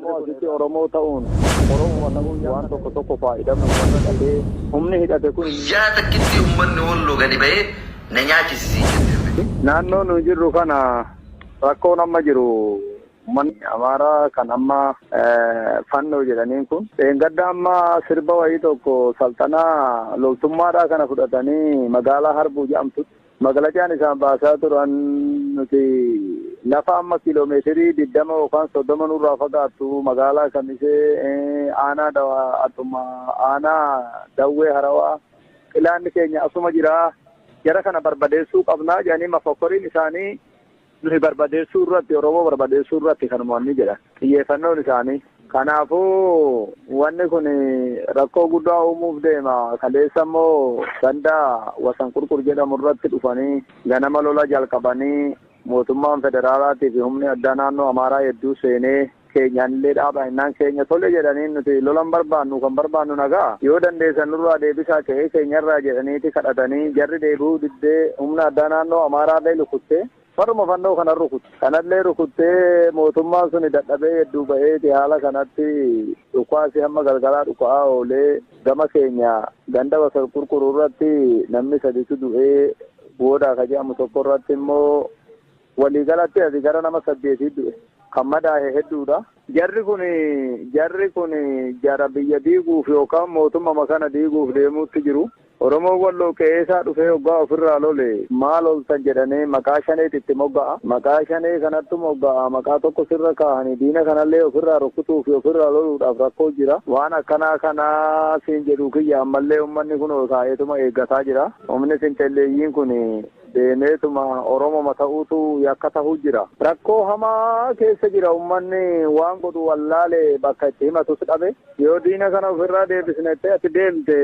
jarri Oromoo ta'uun Oromoo ta'uun waan tokko faayidamuu waan dhabee humni hidhate kun guyyaa takkitti uummanni Walloo gadi ba'ee na nyaachisisii. naannoo nu jirru kana rakkoon amma jiru uummanni Amaaraa kan amma fannoo jedhaniin kun gadda amma sirba wayii tokko saltanaa loltummaadhaa kana fudhatanii magaalaa Harbuu jedhamtutti magaalachaan isaan baasaa turan nuti lafa amma kiiloomeetirii 20 yookaan 30 nurraa fagaattu magaalaa Kamisee aanaa Dawwee Harawaa ilaanni keenya asuma jira jara kana barbadeessuu qabnaa jedhanii mafokkoriin isaanii nuti barbadeessuu irratti Oromoo barbadeessuu irratti kanuma inni jedha xiyyeeffannoon isaanii. Kanaafuu wanni kun rakkoo guddaa uumuuf deema. Kaleessa immoo ganda wasan qurqur jedhamu irratti dhufanii ganama lola jalqabanii mootummaan federaalaatii fi humni addaa naannoo Amaaraa hedduu seenee keenyaan illee dhaabaa innaan keenya tole jedhanii nuti lolan barbaannu kan barbaannu nagaa yoo dandeessan nurraa deebisaa ka'ee keenyarraa jedhaniiti kadhatanii jarri deebi'uu diddee humna addaa naannoo Amaaraallee lukuttee faruma fannoo kana kanallee rukuttee mootummaan suni dadhabee hedduu ba'eeti haala kanatti dhukaasi hamma galgalaa dhukaa oolee gama keenya ganda wasan qurquruu irratti namni sadiitu du'ee booda ka jedhamu tokko irratti immoo waliigalatti asi gara nama 8 du'e kan madaa'e hedduudha. Jarri kun jara biyya diiguuf yookaan mootummaa kana diiguuf deemuutti jiru. Oromoo Walloo keessaa dhufee hoggaa ofirraa lole maal oltan jedhanii maqaa shaneetitti mogga'a. Maqaa shanee kanatti mogga'a. Maqaa tokko sirra kaa'anii diina kanallee ofirraa rukutuuf ofirraa loluudhaaf rakkoo jira. Waan akkanaa kanaa siin jedhu kiyya ammallee uummanni kun kaa'eetuma eeggataa jira. Humni finxelleeyyiin kun deemeetuma Oromoo ta'uutu yakka ta'uu jira. Rakkoo hamaa keessa jira uummanni waan godhu wallaalee bakka itti himatus dhabe. Yoo diina kana ofirraa deebisnettee ati deemte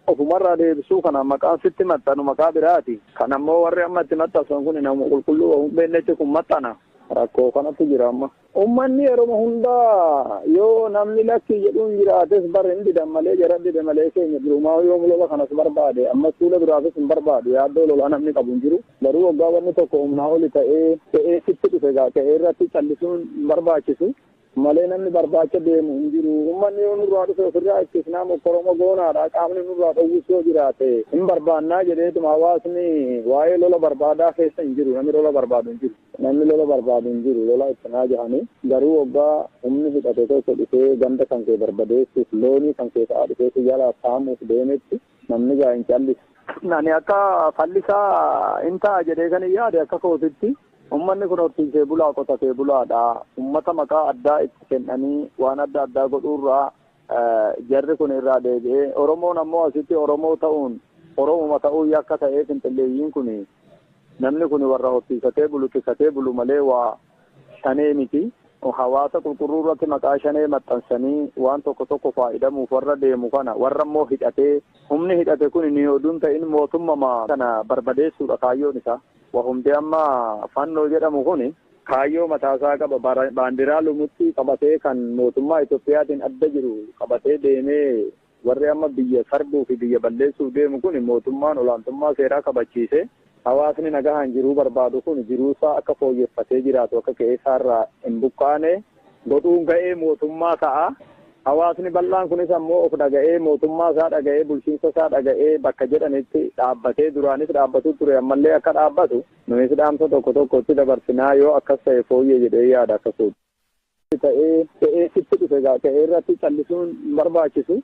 ofumarraa deebisuu kana maqaan sitti maxxanu maqaa biraati. Kan ammoo warri amma itti maxxansan kun nama qulqulluu hin beeknetti kun maxxana. Rakkoo kanatti jira amma. Uummanni yeroo hundaa yoo namni lakki jedhuun jiraates bara hin didan malee jara dide malee keenya birumaa yoo lola kanas barbaade amma suula biraafis hin barbaadu yaaddoo lolaa namni qabu hin jiru. Garuu waggaa wanni tokko humnaa oli ta'ee sitti dhufe ta'ee irratti callisuun barbaachisu. Malee namni barbaacha deemu hin jiru. Uummanni yoo nurraa dhufe ofirraa ittisnaa Oromoo goonaadha. Qaamni nurraa dhowwisuu yoo jiraate hin barbaannaa jedheetuma hawaasni waa'ee lola barbaadaa keessa hin jiru. Namni lola barbaadu hin jiru. Namni lola barbaadu hin jiru. Lola ittinaa jahanii garuu waggaa humni hidhate tokko dhufee ganda kan kee barbadeessuuf loonii kan kee ta'aa dhufee jalaa saamuuf deemetti namni gaa hin callisu. Nani akka fallisaa hin ta'a jedhee kan hin yaade akka kootitti. Uummanni kun horsiisee bulaa qotatee bulaadha. Uummata maqaa addaa itti kennanii waan adda addaa godhuurraa jarri kun irraa deebi'ee Oromoon ammoo asitti Oromoo ta'uun Oromoo ta'uu yakka ta'ee finxelleeyyiin kun namni kun warra horsiisatee bulu tiksatee bulu malee waa shanee miti. Hawaasa qulqulluu irratti maqaa shanee maxxansanii waan tokko faayidamuuf warra deemu kana warra immoo hidhatee humni hidhate kun ni oduun ta'in mootummaa kana barbadeessuudha kaayyoon isaa. Wahumti amma fannoo jedhamu kun kaayyoo mataasaa qaba. Baandiraa lumutti qabatee kan mootummaa Itoophiyaatiin adda jiru qabatee deemee warri amma biyya sarbuu fi biyya balleessuuf deemu kun mootummaan olaantummaa seeraa kabachiise. Hawaasni nagahaan jiruu barbaadu kun jiruusaa akka fooyyeffatee jiraatu akka qe'eessaarraa hin buqqaane godhuun ga'ee mootummaa ta'a. Hawaasni bal'aan kunis ammoo of dhaga'ee mootummaa isaa dhaga'ee bulchiinsa isaa dhaga'ee bakka jedhanitti dhaabbatee duraanis dhaabbatu ture ammallee akka dhaabbatu nunis dhaamsa tokkotti dabarsinaa yoo akkas ta'e fooyyee jedhee yaada akkasuuti. Ta'ee sitti dhufe ta'ee irratti callisuun barbaachisu.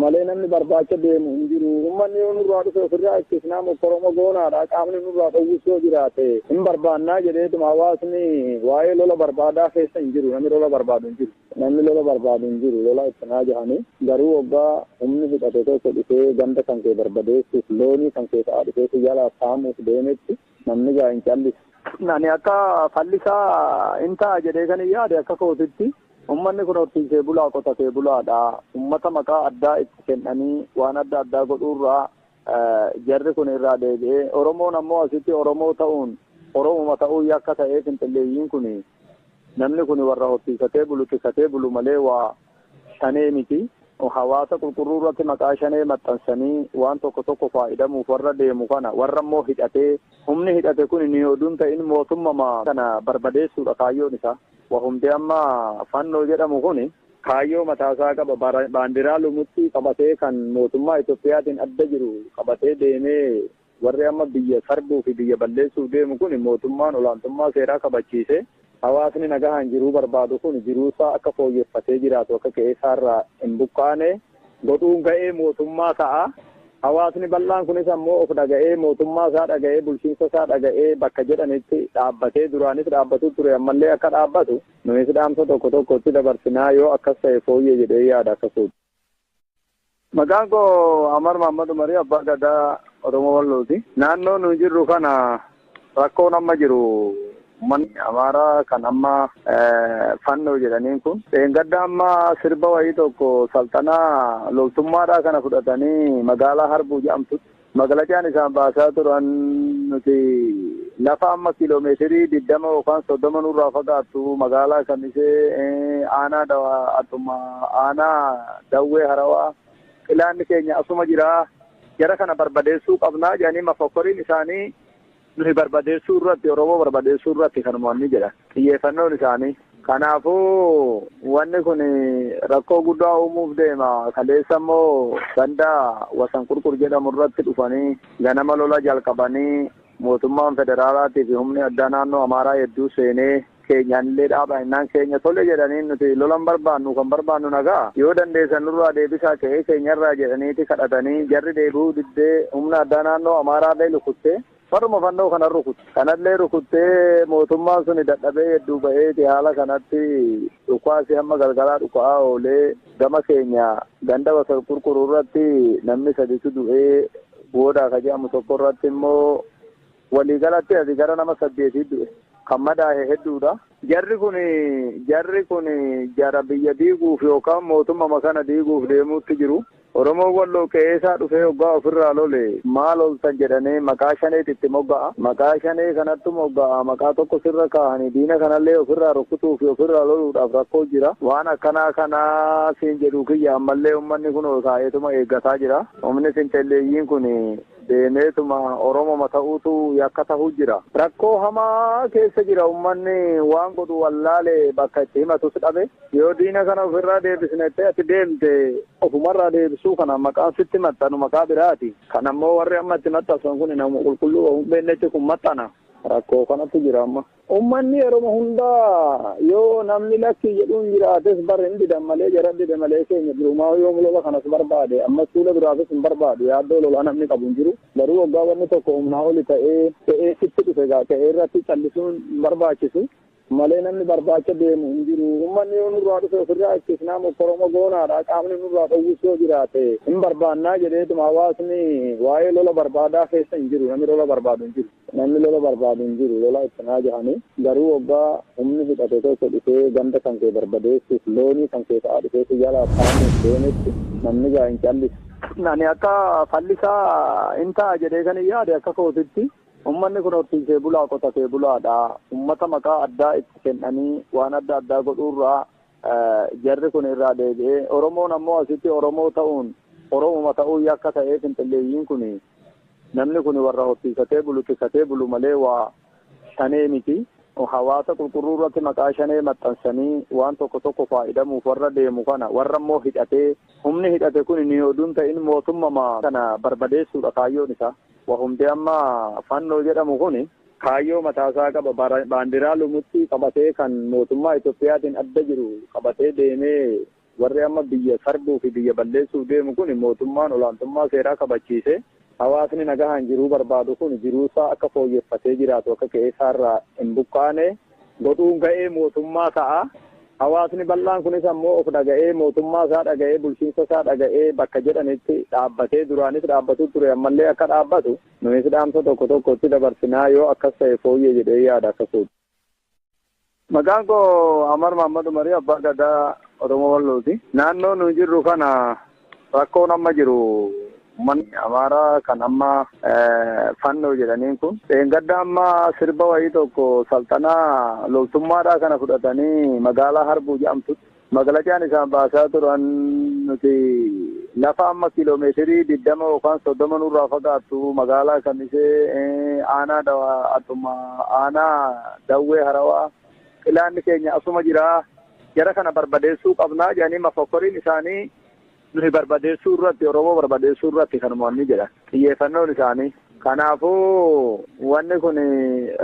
Malee namni barbaacha deemu hin jiru. Uummanni yoo nurraa dhufe ofirraa ittisnaa Oromoo goonaadha. Qaamni nurraa dhowwisuu yoo jiraate hin barbaannaa jedheetuma hawaasni waa'ee lola barbaadaa keessa hin jiru. Namni lola barbaadu hin jiru. Namni lola barbaadu hin jiru. Lola ittinaa jahanii garuu waggaa humni hidhate tokko dhufee ganda kan kee barbadeessuuf loonii kan kee ta'aa dhufee jalaa saamuuf deemetti namni gaa hin callisu. Nani akka fallisaa hin ta'a jedhee kan hin yaade akka kootitti. Uummanni kun horsiisee bulaa qotatee bulaadha. Uummata maqaa addaa itti kennanii waan adda addaa godhuurraa jarri kun irraa deebi'ee Oromoon ammoo asitti Oromoo ta'uun Oromoo ta'uu yakka ta'ee finxelleeyyiin kun namni kun warra horsiisatee bulu tiksatee bulu malee waa shanee miti. Hawaasa qulqulluu irratti maqaa shanee maxxansanii waan tokko faayidamuuf warra deemu kana warra immoo hidhatee humni hidhate kun ni oduun ta'in mootummaa kana barbadeessuudha kaayyoon isaa. wahumti amma fannoo jedhamu kuni kaayyoo mataasaa qaba. Baandiraa lumutti qabatee kan mootummaa Itoophiyaatiin adda jiru qabatee deemee warri amma biyya sarbuu fi biyya balleessuuf deemu kun mootummaan olaantummaa seeraa kabachiise hawaasni nagahaan jiruu barbaadu kun jiruusaa akka fooyyeffatee jiraatu akka qe'eessaarraa hin buqqaane godhuun ga'ee mootummaa ta'a. Hawaasni bal'aan kunis ammoo of dhaga'ee mootummaa isaa dhaga'ee bulchiinsa isaa dhaga'ee bakka jedhanitti dhaabbatee duraanis dhaabbatu ture ammallee akka dhaabbatu nunis dhaamsa tokko tokkotti dabarsinaa yoo akkas ta'e fooyyee jedhee yaada akkasuuti. Maqaan koo Amar Mahammad Umarii Abbaa Gadaa Oromoo Wallooti. Naannoo nu jirru kana rakkoon amma jiru ummanni Amaaraa kan amma fannoo jedhaniin kun dheengadda amma sirba wayii tokko salxanaa loltummaadhaa kana fudhatanii magaalaa Harbuu jedhamtutti magaalachaan isaan baasaa turan nuti lafa amma kiiloomeetirii 20 yookaan 30 nurraa fagaattu magaalaa Kamisee aanaa Dawwee Harawaa qilaanni keenya asuma jira jara kana barbadeessuu qabnaa jedhanii mafokkoriin isaanii nuti barbadeessuu irratti Oromoo barbadeessuu irratti kan mo'anni jedha xiyyeeffannoon isaanii. Kanaafuu wanni kun rakkoo guddaa uumuuf deema. Kaleessa immoo ganda wasan qurqur jedhamu irratti dhufanii ganama lola jalqabanii mootummaan federaalaatii fi humni addaa naannoo Amaaraa hedduu seenee keenyaallee dhaabaa innaan keenya tole jedhanii nuti lolan barbaannu kan barbaannu nagaa yoo dandeessan nurraa deebisaa ka'ee keenyarraa jedhaniiti kadhatanii jarri deebi'uu diddee humna addaa naannoo Amaaraallee lukuttee faruma fannoo kana kanallee rukuttee mootummaan suni dadhabee hedduu ba'eeti haala kanatti dhukaasi hamma galgalaa dhukaa oolee gama keenya ganda wasa qurquruu irratti namni sadiitu du'ee booda ka jedhamu tokko irratti immoo waliigalatti asii gara nama 8 du'e kan madaa'e hedduudha. Jarri kun jara biyya diiguuf yookaan mootummaa kana diiguuf deemuutti jiru. Oromoo Walloo qe'eessaa dhufee hoggaa ofirraa lole maal oltan jedhanii maqaa shaneetitti mogga'a. Maqaa shanee kanatti mogga'a. Maqaa tokko sirra kaa'anii diina kanallee ofirraa rukkutuu fi ofirraa loluudhaaf rakkoo jira. Waan akkanaa siin jedhu kiyya ammallee uummanni kun kaa'eetuma eeggataa jira. Humni fincelleeyyiin kun deemeetuma Oromoo ta'uutu yakka ta'uu jira. Rakkoo hamaa keessa jira uummanni waan godhu wallaalee bakka itti himatus dhabe. Yoo diina kana ofirraa deebisnettee ati deemte ofumarraa deebisuu kana maqaan sitti maxxanu maqaa biraati. Kan ammoo warri amma itti maxxansan kun nama qulqulluu humbeennetti kun maxxana. Rakkoo kanatti jira amma. Uummanni yeroo hundaa yoo namni lakki jedhuun jiraates barri hin didan malee jara dide malee keenya birumaa yoo lola kanas barbaade amma suula biraafis hin barbaadu yaaddoo lola namni qabu hin jiru. Garuu waggaa wanni tokko humnaa oli ta'ee sitti dhufe ta'ee irratti callisuun barbaachisu. Malee namni barbaacha deemu hin jiru. Uummanni yoo nurraa dhufe ofirraa ittisnaa Oromoo goonaadha. Qaamni nurraa dhowwus yoo jiraate hin barbaannaa jedheetuma hawaasni waa'ee lola barbaadaa keessa hin jiru. Namni lola barbaadu hin jiru. Namni lola barbaadu hin jiru. Lola ittinaa jahanii garuu waggaa humni hidhate tokko dhufee ganda kan kee barbadeessuuf loonii kan kee ta'aa dhufee siyaala afaanuuf deemetti namni gaa hin callisu. Nani akka fallisaa hin ta'a jedhee kan yaade akka kootitti. Uummanni kun horsiisee bulaa qotatee bulaadha. Uummata maqaa addaa itti kennanii waan adda addaa godhuurraa jarri kun irraa deebi'ee Oromoon ammoo asitti Oromoo ta'uun Oromuma ta'uu yakka ta'ee finxilleeyyiin kun namni kun warra horsiisatee bulu tiksatee bulu malee waa shanee miti. Hawaasa qulqulluu irratti maqaa shanee maxxansanii waan tokko tokko faayidamuuf warra deemu kana warra immoo hidhatee humni hidhate kun ni oduun ta'in mootummaa kana barbadeessuudha kaayyoon isaa. Wahumti amma fannoo jedhamu kun kaayyoo mataasaa qaba. Baandiraa lumutti qabatee kan mootummaa Itoophiyaatiin adda jiru qabatee deemee warri amma biyya sarbuu fi biyya balleessuuf deemu kun mootummaan olaantummaa seeraa kabachiise hawaasni nagahaan jiruu barbaadu kun jiruusaa akka fooyyeffatee jiraatu akka qe'eessaarraa hin buqqaane godhuun ga'ee mootummaa ta'a. Hawaasni bal'aan kunis ammoo of dhaga'ee mootummaa isaa dhaga'ee bulchiinsa isaa dhaga'ee bakka jedhanitti dhaabbatee duraanis dhaabbatu ture ammallee akka dhaabbatu nunis dhaamsa tokko tokkotti dabarsinaa yoo akkas ta'e fooyyee jedhee yaada akkasuuti. Maqaan koo Amar Mahammad Umarii Abbaa Gadaa Oromoo Wallooti. Naannoo nu jirru kana rakkoon amma jiru uummanni Amaaraa kan amma fannoo jedhaniin kun dheengadda amma sirba wayii tokko salxanaa loltummaadhaa kana fudhatanii magaalaa Harbuu jedhamtutti magaalachaan isaan baasaa turan nuti lafa amma kiiloomeetirii 20 yookaan 30 nurraa fagaattu magaalaa Kamisee aanaa Dawwee Harawaa ilaanni keenya asuma jira jara kana barbadeessuu qabnaa jedhanii mafokkoriin isaanii nuyi barbadeessuu irratti Oromoo barbadeessuu irratti kanuma ni jedha xiyyeeffannoon isaanii. Kanaafuu wanni kun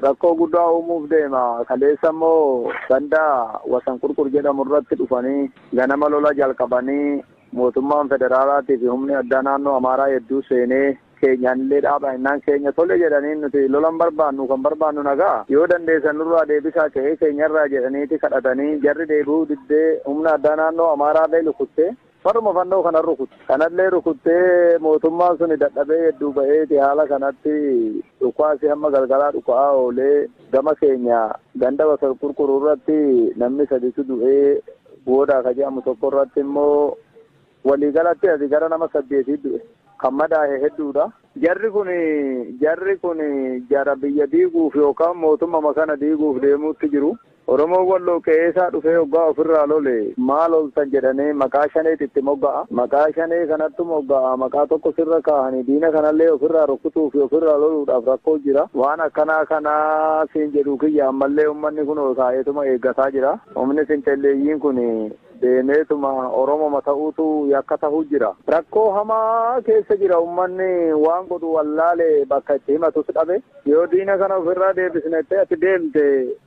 rakkoo guddaa uumuuf deema. Kaleessa immoo ganda wasan qurqur jedhamu irratti dhufanii ganama lola jalqabanii mootummaan federaalaatii fi humni addaa naannoo Amaaraa hedduu seenee keenyaan illee dhaaba innaan keenya tole jedhanii nuti lolan barbaannu kan barbaannu nagaa yoo dandeessan nurraa deebisaa ka'ee keenyarraa jedhaniiti kadhatanii jarri deebi'uu diddee humna addaa naannoo Amaaraa illee lukuttee faruma fannoo kana rukutte kanallee rukuttee mootummaan suni dadhabee hedduu ba'eeti haala kanatti dhukaasi hamma galgalaa dhukaa oolee gama keenya ganda wasa qurquruu irratti namni sadiitu du'ee booda ka jedhamu tokko irratti immoo waliigalatti asi gara nama 8 du'e kan madaa'e hedduudha. Jarri kun jara biyya diiguuf yookaan mootummaa kana diiguuf deemuutti jiru. Oromoo walloo qe'eesaa dhufee hoggaa ofirraa lole maal oltan jedhanii maqaa shaneetitti mogga'a. Maqaa shanee kanatti mogga'a. Maqaa tokko sirra kaa'anii diina kanallee ofirraa rukutuuf ofirraa loluudhaaf rakkoo jira. Waan akkanaa siin jedhu kiyya ammallee uummanni kun taa'eetuma eeggataa jira. Humni fincelleeyyiin kun deemeetuma Oromoo ta'uutu yakka ta'uu jira. Rakkoo hamaa keessa jira uummanni waan godhu wallaalee bakka itti himatus dhabe. Yoo diina kana ofirraa deebisnettee ati deemte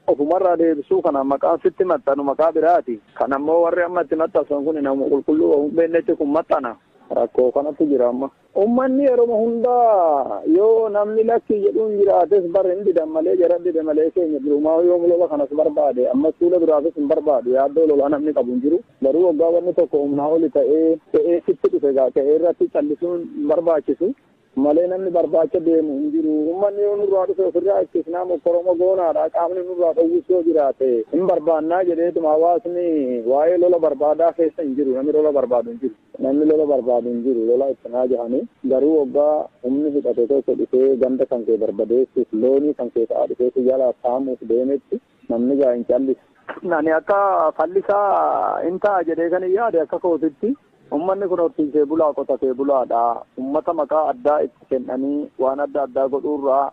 ofumarraa deebisuu kana maqaan sitti maxxanu maqaa biraati. Kan ammoo warri amma itti maxxansan kun nama qulqulluu hin beeknetti kun maxxana. Rakkoo kanatti jira amma. Uummanni yeroo hundaa yoo namni lakki jedhuun jiraates barri hin didan malee jaran dide malee keenya birumaa yoo lola kanas barbaade amma suula biraafis hin barbaadu yaaddoo lola namni qabu hin jiru. Garuu waggaa wanni tokko humnaa oli ta'ee sitti dhufe ta'ee irratti callisuun barbaachisu. Malee namni barbaacha deemu hin jiru. Uummanni yoo nurraa dhufe ofirraa ittisnaa Oromoo goonaadha. Qaamni nurraa dhowwus yoo jiraate hin barbaannaa jedheetuma hawaasni waa'ee lola barbaadaa keessa hin jiru. Namni lola barbaadu hin jiru. Namni lola barbaadu hin jiru. Lola ittinaa jahanii garuu waggaa humni hidhate tokko dhufee ganda kan kee barbadeessuuf loonii kan kee ta'aa dhufee jalaa saamuuf deemetti namni gaa hin callisu. Nani akka fallisaa hin ta'a jedhee kan hin yaade akka kootitti. Uummanni kun horsiisee bulaa qotatee bulaadha. Uummata maqaa addaa itti kennanii waan adda addaa godhuurraa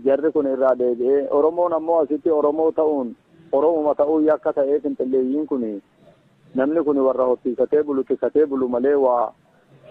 jarri kun irraa deebi'ee Oromoon ammoo asitti Oromoo ta'uun Oromuma ta'uu yakka ta'ee finxilleeyyiin kun namni kun warra horsiisatee bulu tiksatee bulu malee waa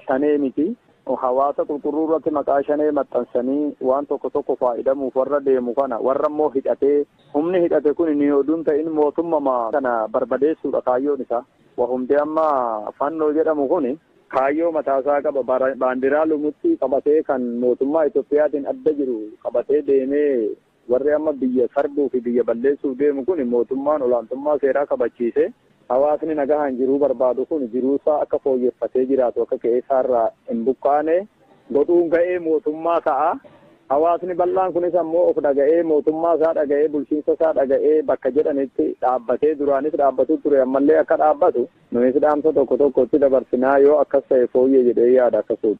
shanee miti. Hawaasa qulqulluu irratti maqaa shanee maxxansanii waan tokko faayidamuuf warra deemu kana warra immoo hidhatee humni hidhate kun ni oduun ta'in mootummaa kana barbadeessuudha kaayyoon isaa. Wahumti amma fannoo jedhamu kun kaayyoo mataasaa qaba. Baandiraa lumutti qabatee kan mootummaa Itoophiyaatiin adda jiru qabatee deemee warri amma biyya sarbuu fi biyya balleessuuf deemu kun mootummaan olaantummaa seeraa kabachiise. Hawaasni nagahaan jiruu barbaadu kun jiruusaa akka fooyyeffatee jiraatu akka qe'eessaarraa hin buqqaane godhuun ga'ee mootummaa ta'a. Hawaasni bal'aan kunis ammoo of dhaga'ee mootummaa isaa dhaga'ee bulchiinsa isaa dhaga'ee bakka jedhanitti dhaabbatee duraanis dhaabbatu ture ammallee akka dhaabbatu nunis dhaamsa tokkotti dabarsinaa yoo akkas ta'e fooyyee jedhee yaada akkasuudha.